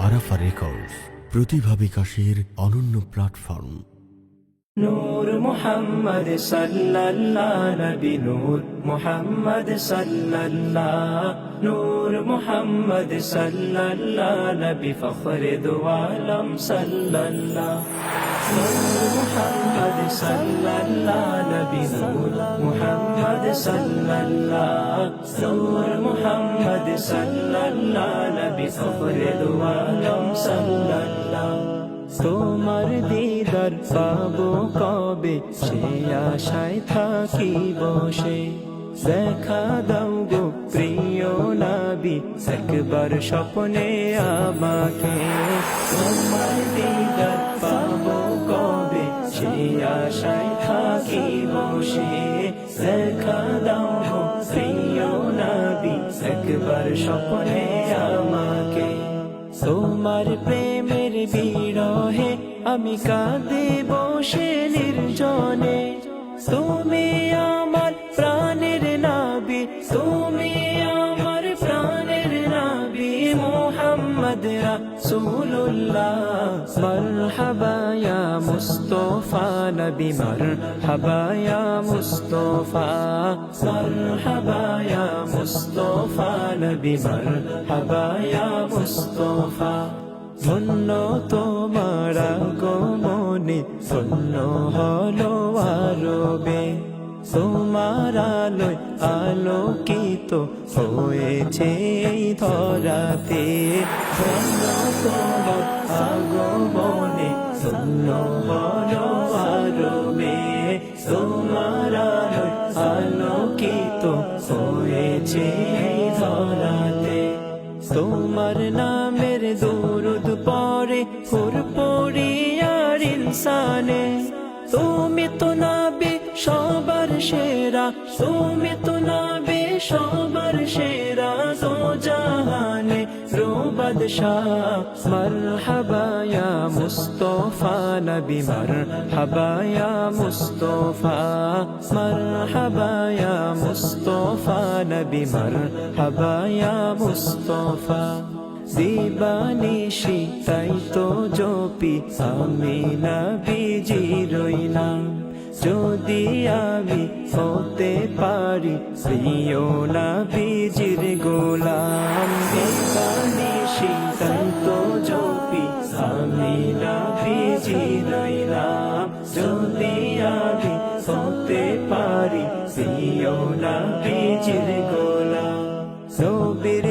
Arafah records, প্রতিভা বিকাশের অনন্য platform. নূর মুহাম্মদ সাল্লাল্লাহু নবী নূর মুহাম্মদ সাল্লাল্লাহু নূর মুহাম্মদ সাল্লাল্লাহু নবী ফখরে দু আলম সাল্লাল্লাহু নূর মুহাম্মদ সাল্লাল্লাহু নবী নূর মুহাম্মদ সাল্লাল্লাহু নূর মুহাম্মদ সাল্লাল্লাহু নবী ফখরে দু আলম সাল্লাল্লাহু তোমার দিদার পাবো কবে, সে আশায় থাকি বসে। দেখা দাও গো প্রিয় নবী, একবার স্বপ্নে আমাকে। তোমার দিদার পাবো কবে, সে আশায় থাকি বসে। দেখা দাও গো প্রিয় নবী, একবার স্বপ্নে আমাকে। তোমার প্রেমের বিরহে আমি কাঁদে বসে নির্জনে। তুমি আমার প্রাণের নবী, তুমি আমার প্রাণের নবী মুহাম্মদ রাসূলুল্লাহ। মারহাবা ইয়া মুস্তাফা নবী, মারহাবা ইয়া মুস্তাফা, মারহাবা ইয়া মুস্তাফা নবী, মারহাবা ইয়া মুস্তাফা। ধন্য তোমার আগমনে, ধন্য হলো আরবে। তোমার আলোয় আলোকিত হয়েছে এই ধরাতে। ধন্য তোমার আগমনে, ধন্য হলো আরবে। তোমার আলোয় আলোকিত হয়েছে এই ধরাতে। তোমার নামের দরুদ পড়ে হুর পড়িয়ার ইনসানে। তুমি তো নবী সবার সেরা, তুমি তো নবী সবার সেরা। তো জাহানে রুবাদ শাহ, মারহাবা ইয়া মুস্তাফা নবী, মারহাবা ইয়া মুস্তাফা, মারহাবা ইয়া মুস্তাফা নবী, মারহাবা ইয়া মুস্তাফা। দিবানিশি তাই তো জপি আমি নবীজির নাম। যদি আমি হতে পারি প্রিয় নবীজির গোলাম। দিবানিশি তাই তো জপি আমি নবীজির নাম। যদি আমি হতে পারি প্রিয় নবীজির গোলাম। নবীর